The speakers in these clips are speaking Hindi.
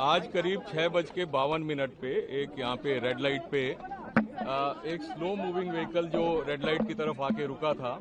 आज करीब 6:52 पे एक यहाँ पे रेड लाइट पे एक स्लो मूविंग व्हीकल जो रेड लाइट की तरफ आके रुका था,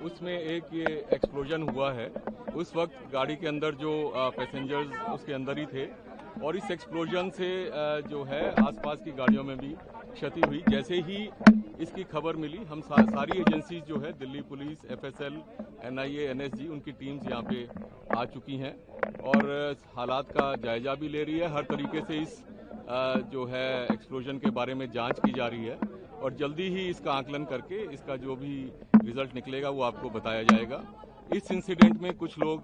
उसमें एक ये एक्सप्लोजन हुआ है। उस वक्त गाड़ी के अंदर जो पैसेंजर्स उसके अंदर ही थे और इस एक्सप्लोजन से जो है आसपास की गाड़ियों में भी क्षति हुई। जैसे ही इसकी खबर मिली, हम सारी एजेंसीज जो है Delhi police, FSL, NIA, NSG, उनकी टीम्स यहाँ पे आ चुकी हैं और हालात का जायजा भी ले रही है। हर तरीके से इस जो है एक्सप्लोजन के बारे में जांच की जा रही है और जल्दी ही इसका आकलन करके इसका जो भी रिजल्ट निकलेगा वो आपको बताया जाएगा। इस इंसिडेंट में कुछ लोग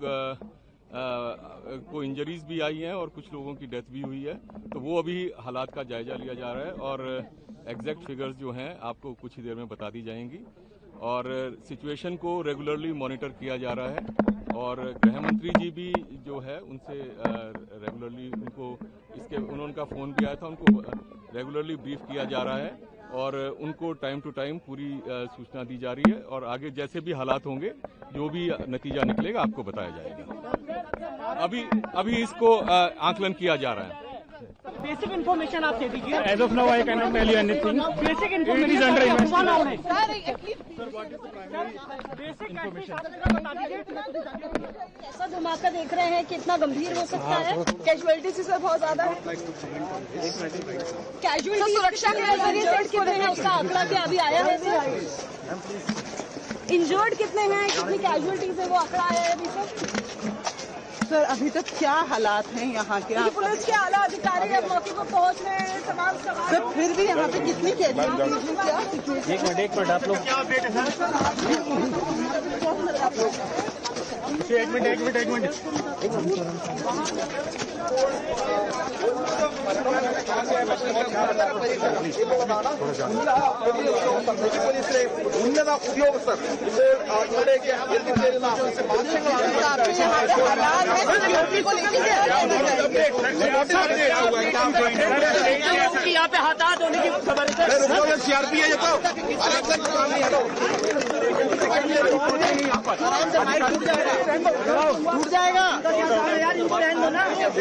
को इंजरीज भी आई हैं और कुछ लोगों की डेथ भी हुई है, तो वो अभी हालात का जायजा लिया जा रहा है और एग्जैक्ट फिगर्स जो हैं आपको कुछ ही देर में बता दी जाएंगी। और सिचुएशन को रेगुलरली मॉनिटर किया जा रहा है और गृह मंत्री जी भी जो है उनसे रेगुलरली उनका फोन भी आया था, उनको रेगुलरली ब्रीफ किया जा रहा है और उनको टाइम टू टाइम पूरी सूचना दी जा रही है और आगे जैसे भी हालात होंगे, जो भी नतीजा निकलेगा आपको बताया जाएगा। अभी इसको आकलन किया जा रहा है। बेसिक इन्फॉर्मेशन आप दे दीजिए। As of now, I cannot tell you anything. Basic It is under investigation. ऐसा धमाका देख रहे हैं कि इतना गंभीर हो सकता है, कैजुअलिटी से बहुत ज्यादा है। कैजुअलिटी सुरक्षा के नजरिए से कितने हैं उसका आंकड़ा क्या अभी आया है? इंजर्ड कितने हैं, कितनी कैजुअलिटीज है, वो आंकड़ा आया है अभी तक? सर अभी तक क्या हालात हैं यहाँ के? पुलिस के आला अधिकारी अब मौके पर पहुँच रहे हैं, तमाम सवाल। सर फिर भी यहाँ पे कितनी कैजुअलिटीज है, क्या सिचुएशन? एक मिनट आप लोग क्या अपडेट है सर? एक मिनट ಉನ್ನತ ಉದ್ಯೋಗ ಸರ್ ಇವರಿಗೆ यहाँ पे हाथात होने की खबर है। CRP है टूट जाएगा यार, इनको रहने दो ना। सर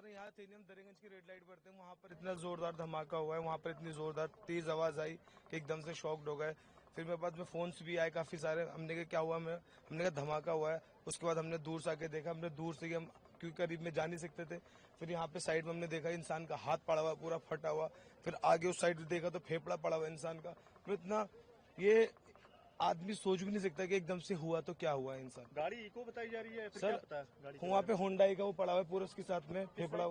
यहाँ तेनियम दरिगंज की रेड लाइट पर थे, वहाँ पर इतना जोरदार धमाका हुआ है, वहाँ पर इतनी जोरदार तेज आवाज आई कि एकदम से शॉक्ड हो गए। फिर मेरे पास में फोन्स भी आए काफी सारे। हमने कहा क्या हुआ, हमने कहा धमाका हुआ है। उसके बाद हमने दूर से आके देखा, हमने दूर से हम क्योंकि करीब में जा नहीं सकते थे। फिर यहाँ पे साइड में हमने देखा इंसान का हाथ पड़ा हुआ, पूरा फटा हुआ। फिर आगे उस साइड देखा तो फेफड़ा पड़ा हुआ इंसान का। तो इतना ये आदमी सोच भी नहीं सकता कि एकदम से हुआ तो क्या हुआ इंसान। गाड़ी इको बताई जा रही है सर, क्या पता है? वहाँ पे होंडाई का वो पड़ा हुआ है पूरा, उसके साथ में फेफड़ा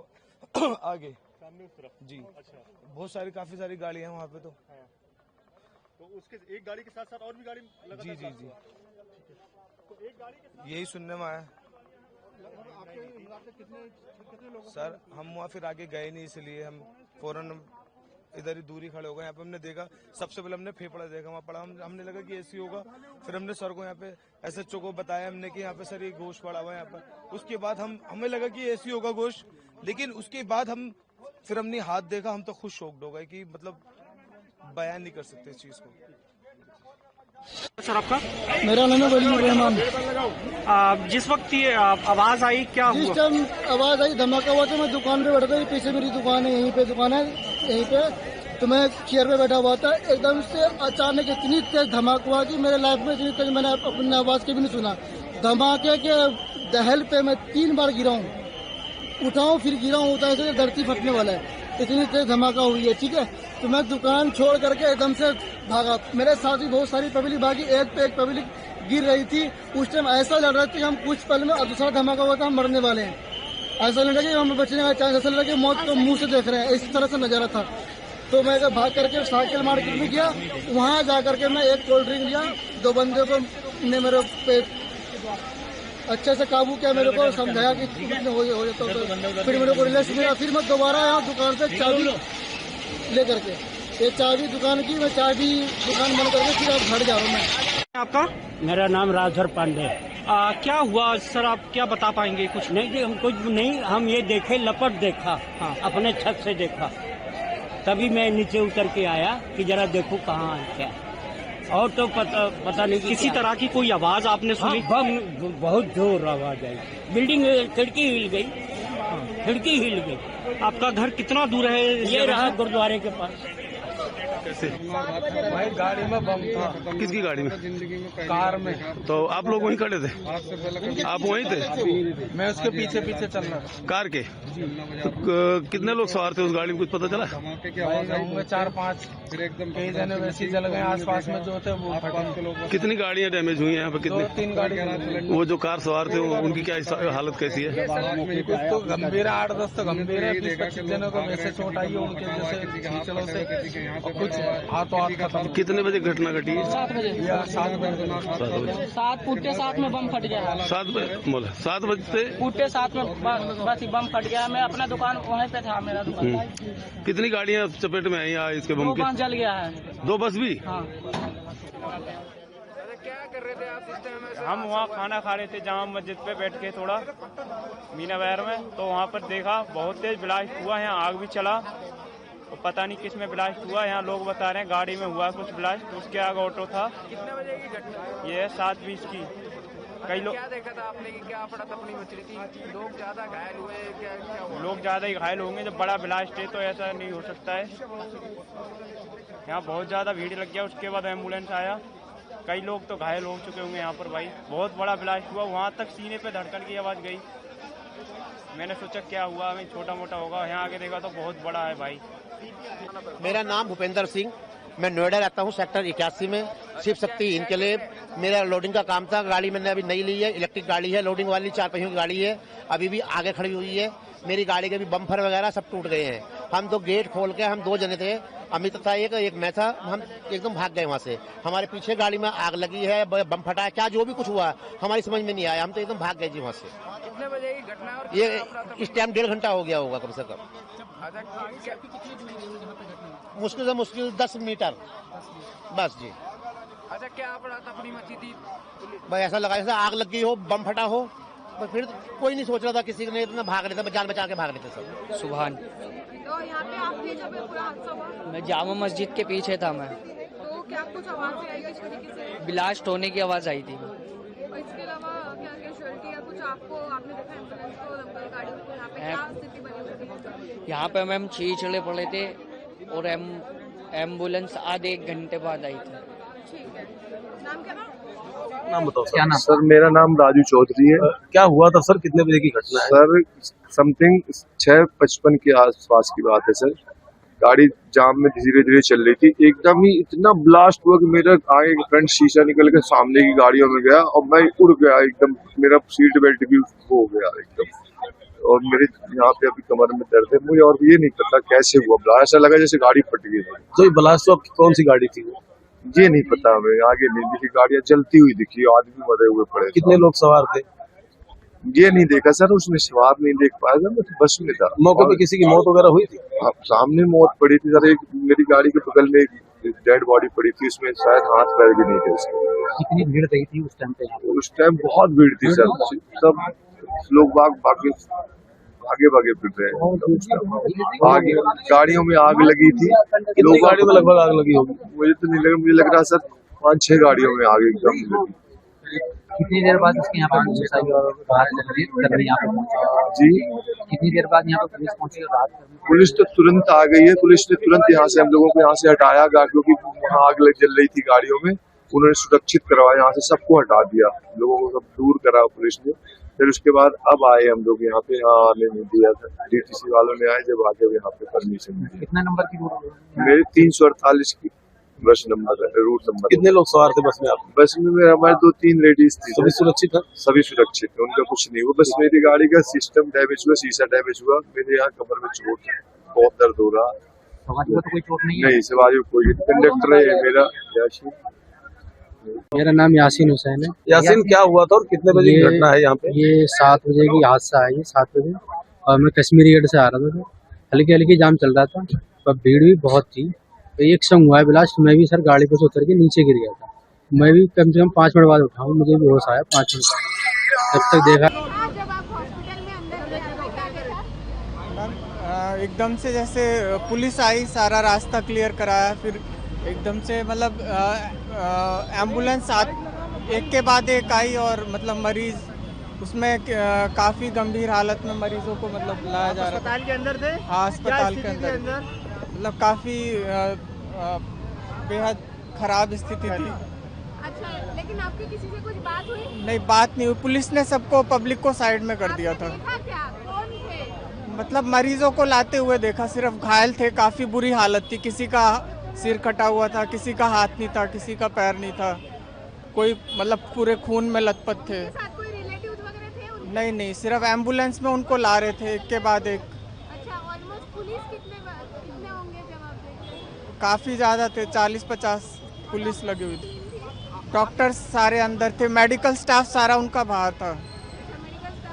आगे सामने उस तरफ जी। अच्छा, बहुत सारी काफी सारी गाड़ियाँ वहाँ पे। तो उसके एक गाड़ी के साथ साथ और भी गाड़ी जी। तो एक गाड़ी के साथ यही सुनने में आया सर। हम वहाँ फिर आगे गए नहीं, इसलिए हम फौरन इधर ही दूरी खड़े हो गए। यहाँ पे हमने देखा, सबसे पहले हमने फेफड़ा देखा वहाँ पड़ा। हमने लगा कि ऐसी होगा। फिर हमने सर को यहाँ पे SHO को बताया हमने कि यहाँ पे सर ये गोश्त पड़ा हुआ है यहाँ पर। उसके बाद हमें लगा कि ऐसी होगा गोश्त, लेकिन उसके बाद फिर हमने हाथ देखा, हम तो खुद शॉक्ड हो गए कि मतलब बयान नहीं कर सकते इस चीज को। सर आपका? मेरा नाम है वलीद रहमान। जिस वक्त ये आवाज आई, क्या हुआ? जिस टाइम आवाज आई, धमाका हुआ, तो मैं दुकान पे बैठा था। पीछे मेरी दुकान है, यहीं पे दुकान है, यहीं पे। तो मैं चेयर पे बैठा हुआ था, एकदम से अचानक इतनी तेज धमाका हुआ कि मेरे लाइफ में इतनी तेज मैंने अपनी आवाज के भी नहीं सुना। धमाके के दहल पे मैं 3 बार गिरा हूँ, उठाऊं फिर गिरा हूँ, उठा से धरती फटने वाला है, इतनी तेज धमाका हुई है। ठीक है, तो मैं दुकान छोड़ करके एकदम से भागा। मेरे साथ ही बहुत सारी पब्लिक भागी, एक पे एक पब्लिक गिर रही थी। उस टाइम ऐसा लग रहा था कि हम कुछ पल में, और दूसरा धमाका हुआ था, हम मरने वाले हैं। ऐसा लग रहा कि हम बचने का चांस, ऐसा लग रहा कि मौत को मुंह से देख रहे हैं, इस तरह से नजारा था। तो मैं भाग करके साइकिल मार्केट में गया, वहाँ जा करके मैं एक कोल्ड ड्रिंक लिया। 2 बंदे को ने मेरे पे अच्छे से काबू किया, मेरे को समझाया कि हो जाता। फिर मेरे को रिलैक्स मिला। फिर मैं दोबारा यहाँ दुकान से चाबी ले करके ये चाबी दुकान की, मैं चाबी दुकान बंद करके फिर अब घर जा रहा हूँ मैं। आपका मेरा नाम राजधर पांडे। क्या हुआ सर, आप क्या बता पाएंगे? कुछ नहीं, हम कुछ नहीं, हम ये देखे, लपट देखा, हाँ। अपने छत से देखा, तभी मैं नीचे उतर के आया कि जरा देखूं कहाँ है क्या, और तो पता नहीं किसी तरह की कोई आवाज आपने सुनी? बम बहुत जोर आवाज आई, बिल्डिंग खिड़की हिल गई, खिड़की हिल गई। आपका घर कितना दूर है? ये रहा गुरुद्वारे के पास। भाई गाड़ी में बम था। किसकी गाड़ी में? कार में। तो आप लोग वहीं खड़े थे? आप वहीं थे? मैं उसके पीछे पीछे चल रहा था। कार के? तो कितने लोग सवार थे उस गाड़ी में, कुछ पता चला? भाई होंगे 4-5, कई जने वैसे ही जल गए, आसपास में जो थे वो फटे। कितनी गाड़ियां डैमेज हुई हैं यहाँ पे? कितनी? 2-3 गाड़ी। वो जो कार सवार थे उनकी क्या हालत कैसी है? कुछ तो गंभीर है, 8-10 तो गंभीर है, 20-25 जनों को वैसे चोट आई है उनके जैसे खींचड़ों से, और कुछ हाथों हाथ खत्म। कितने बजे घटना घटी है? 7 बजे। 7 बजे। 7 फुटे 7 में बम फट गया। 7 बजते फुटे 7 में बस बम फट गया। मैं अपना दुकान वहीं पे था, मेरा दुकान। कितनी गाड़ियां चपेट में आई यहाँ इसके बम 2 के? बस जल गया है। 2 बस भी? हाँ। हम वहाँ खाना खा रहे थे जामा मस्जिद पे बैठ के थोड़ा मीना बाजार में, तो वहाँ पर देखा बहुत तेज ब्लास्ट हुआ, यहाँ आग भी चला, तो पता नहीं किस में ब्लास्ट हुआ। यहाँ लोग बता रहे हैं गाड़ी में हुआ कुछ ब्लास्ट, उसके आगे ऑटो था। कितने बजे की घटना है? ये 7:20 की। कई लोग क्या देखा था आपने कि क्या अफरा तफरी मच रही थी? लोग ज्यादा घायल हुए? क्या हुआ? लोग ज्यादा ही घायल होंगे, जब बड़ा ब्लास्ट है तो ऐसा नहीं हो सकता है। यहाँ बहुत ज्यादा भीड़ लग गया, उसके बाद एम्बुलेंस आया, कई लोग तो घायल हो चुके होंगे यहाँ पर। भाई बहुत बड़ा ब्लास्ट हुआ, वहाँ तक सीने पे धड़कन की आवाज़ गई। मैंने सोचा क्या हुआ, हमें छोटा मोटा होगा, यहाँ आके देखा तो बहुत बड़ा है भाई। मेरा नाम भूपेंद्र सिंह, मैं नोएडा रहता हूँ, सेक्टर 81 में, शिव शक्ति इनकलेव। मेरा लोडिंग का काम था, गाड़ी मैंने अभी नई ली है, इलेक्ट्रिक गाड़ी है, लोडिंग वाली 4 पहियों की गाड़ी है, अभी भी आगे खड़ी हुई है। मेरी गाड़ी के भी बम्फर वगैरह सब टूट गए हैं। हम तो गेट खोल के, हम 2 जने थे, अमित था एक मैं था, हम एकदम भाग गए वहाँ से। हमारे पीछे गाड़ी में आग लगी है, बम फटा है, क्या जो भी कुछ हुआ हमारी समझ में नहीं आया, हम तो एकदम भाग गए जी वहाँ से। कितने बजे की घटना है? और ये इस टाइम 1.5 घंटा हो गया होगा कम से कम, मुश्किल से मुश्किल 10 मीटर बस जी। अच्छा, क्या अफरा तफरी मची थी? भाई ऐसा लगा जैसे आग लग गई हो, बम फटा हो, पर फिर कोई नहीं सोच रहा था, किसी ने इतना भाग रहे थे, जान बचा के भाग रहे थे सब। सुभान। तो यहाँ पे आपने जब पूरा हादसा हुआ, मैं जामा मस्जिद के पीछे था मैं, तो क्या कुछ आवाज आई किस तरीके से? ब्लास्ट होने की आवाज आई थी। और इसके अलावा क्या कैजुअलिटी या कुछ आपने देखा एम्बुलेंस को, गाड़ियों को, यहाँ पे क्या स्थिति बनी हुई? यहाँ पे मैम छीछड़े पड़े थे और एम्बुलेंस आधे 1 घंटे बाद आई थी। ठीक है, नाम क्या था? नाम बताओ क्या नाम? सर मेरा नाम राजू चौधरी है। क्या हुआ था सर, कितने बजे की घटना है? सर समथिंग 6:55 के आसपास की बात है सर। गाड़ी जाम में धीरे धीरे चल रही थी, एकदम ही इतना ब्लास्ट हुआ कि मेरा आगे फ्रंट शीशा निकल के सामने की गाड़ियों में गया और मैं उड़ गया एकदम, मेरा सीट बेल्ट भी हो गया एकदम, और मेरे यहाँ पे अभी कमर में दर्द है मुझे, और ये नहीं पता कैसे हुआ ब्लास्ट, ऐसा लगा जैसे गाड़ी फट गई। तो ये ब्लास्ट तो कौन सी गाड़ी थी? ये नहीं पता हमें, आगे नहीं दिखी, गाड़ियां जलती हुई दिखी, आदमी मरे हुए पड़े। कितने लोग सवार थे? ये नहीं देखा सर, उसमें सवार नहीं देख पाया था, मैं तो बस में था। मौके पे किसी की मौत वगैरह हुई थी? सामने मौत पड़ी थी सर, एक मेरी गाड़ी के बगल में एक डेड बॉडी पड़ी थी, उसमें शायद हाथ पैर भी नहीं थे उसके। कितनी भीड़ रही थी उस टाइम पे? उस टाइम बहुत भीड़ थी सर, सब लोग भागे फिर रहे हैं। आगे गाड़ियों में आग लगी थी। कितनी गाड़ियों में लगभग आग लगी होगी? मुझे तो नहीं लगा, मुझे लग रहा सर 5-6 गाड़ियों में आग एकदम लगी। कितनी देर बाद इसके यहाँ पे पुलिस आई और राहत करने यहाँ पे पहुंची? जी, कितनी देर बाद यहाँ पे पुलिस पहुंची और राहत करने? पुलिस तो तुरंत आ गई है, पुलिस ने तुरंत यहाँ से हम लोगों को यहाँ से हटाया, क्योंकि वहाँ आग जल रही थी गाड़ियों में, उन्होंने सुरक्षित करवाया, यहाँ से सबको हटा दिया, लोगों को सब दूर करा पुलिस ने। फिर उसके बाद अब आए हम लोग यहाँ पे, यहाँ आने नहीं दिया था, डीटीसी वालों ने आए जब आके यहाँ पे परमिशन दी। कितने नंबर की रूट? मेरे 348 की बस नंबर है, रूट नंबर। कितने लोग सवार थे बस में आप? बस में हमारे 2-3 लेडीज थी। सभी सुरक्षित है? सभी सुरक्षित है, उनका कुछ नहीं हुआ, बस मेरी गाड़ी का सिस्टम डैमेज हुआ, शीशा डैमेज हुआ, मेरे यहाँ कमर में चोट है, बहुत दर्द हो रहा। सवारी को तो कोई चोट नहीं है? नहीं, सवारी कोई, कंडक्टर है मेरा यासीन। मेरा नाम यासीन हुसैन है। यासीन, क्या हुआ था और कितने बजे की घटना है यहाँ पे? ये 7 बजे की हादसा है, 7 बजे, और मैं कश्मीरी गेट से आ रहा था, हल्की हल्की जाम चल रहा था, पर भीड़ भी बहुत थी, एक संग हुआ है ब्लास्ट। मैं भी सर गाड़ी पर से उतर के नीचे गिर गया था। मैं भी कम से कम 5 मिनट बाद उठा हूँ, मुझे भी होश आया 5 मिनट बाद। तब तक देखा जब आप हॉस्पिटल में अंदर गए तो क्या देखा? एकदम से जैसे पुलिस आई, सारा रास्ता क्लियर कराया, फिर एकदम से मतलब एम्बुलेंस एक के बाद एक आई और मतलब मरीज उसमें काफी गंभीर हालत में मरीजों को मतलब लाया जा रहा था। अस्पताल के अंदर थे? हाँ, अस्पताल के अंदर मतलब काफी बेहद खराब स्थिति थी। अच्छा, लेकिन आपकी किसी से कुछ बात हुई? नहीं, बात नहीं हुई। पुलिस ने सबको, पब्लिक को साइड में कर दिया था। देखा क्या? कौन थे? मतलब मरीजों को लाते हुए देखा, सिर्फ घायल थे, काफी बुरी हालत थी। किसी का सिर कटा हुआ था, किसी का हाथ नहीं था, किसी का पैर नहीं था, कोई मतलब पूरे खून में लथपथ थे। कोई रिलेटिव्स वगैरह थे उनके? नहीं, सिर्फ एम्बुलेंस में उनको ला रहे थे एक के बाद एक। अच्छा, ऑलमोस्ट पुलिस कितने होंगे जब आप देखे? काफी ज्यादा थे, 40-50 पुलिस लगी हुई थी। डॉक्टर्स सारे अंदर थे, मेडिकल स्टाफ सारा उनका बाहर था।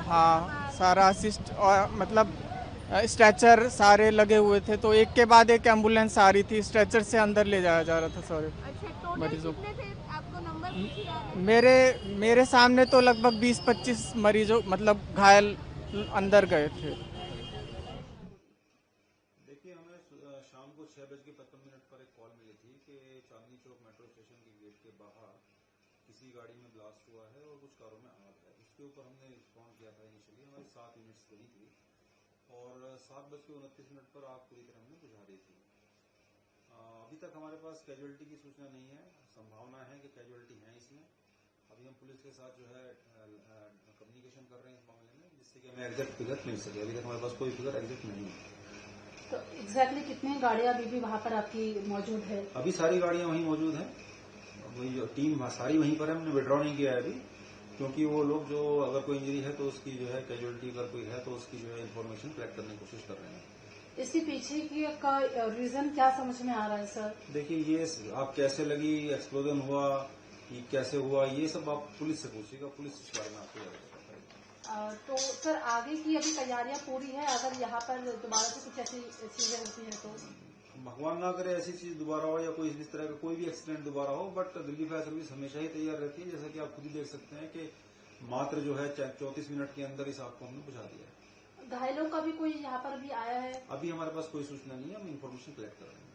हाँ, सारा असिस्ट और मतलब स्ट्रेचर सारे लगे हुए थे, तो एक के बाद एक एम्बुलेंस आ रही थी, स्ट्रेचर से अंदर ले जाया जा रहा था सारे मरीजों को। मेरे सामने तो लगभग 20-25 मरीजों मतलब घायल अंदर गए थे। देखिए, हमें शाम को 6:55 पर एक कॉल मिली थी कि चांदनी चौक मेट्रो स्टेशन के गेट के बाहर किसी गाड़ी में ब्लास्ट हुआ है और कुछ कारों में आग है। इसके ऊपर हमने रिस्पॉन्ड किया था। इनिशियली हमारी 7 यूनिट्स बनी थी और 7:29 पर आग पूरी तरह हमने बुझा दी थी। अभी तक हमारे पास कैजुअलिटी की सूचना नहीं है। संभावना है कि कैजुअलिटी है इसमें। अभी हम पुलिस के साथ जो है कम्युनिकेशन कर रहे हैं इस मामले में, जिससे कि हमें एग्जैक्ट फिगर मिल सके। अभी तक हमारे पास कोई फिगर एग्जैक्ट नहीं है। तो एग्जैक्टली कितनी गाड़ियां अभी भी वहाँ पर आपकी मौजूद है? अभी सारी गाड़ियां वहीं मौजूद हैं। वही जो टीम सारी वहीं पर है। हमने विड्रॉ नहीं किया है अभी, क्योंकि वो लोग जो अगर कोई इंजरी है तो उसकी जो है कैजुअलिटी अगर कोई है तो उसकी जो है इन्फॉर्मेशन कलेक्ट करने की कोशिश कर रहे हैं। इसके पीछे की का रीजन क्या समझ में आ रहा है सर? देखिए, ये आप कैसे लगी, एक्सप्लोजन हुआ, ये कैसे हुआ, ये सब आप पुलिस से पूछिएगा। पुलिस इस बारे में आपको बताएगी। तो सर आगे की अभी तैयारियां पूरी है? अगर यहाँ पर दोबारा से कुछ ऐसी चीजें होती हैं तो? भगवान ना करे ऐसी चीज दोबारा हो या कोई इस तरह का कोई भी एक्सीडेंट दोबारा हो, बट दिल्ली फायर सर्विस हमेशा ही तैयार रहती है। जैसा कि आप खुद ही देख सकते हैं कि मात्र जो है 34 मिनट के अंदर इस आग को हमने बुझा दिया है। घायलों का भी कोई यहाँ पर भी आया है? अभी हमारे पास कोई सूचना नहीं है। हम इन्फॉर्मेशन कलेक्ट कर रहे हैं।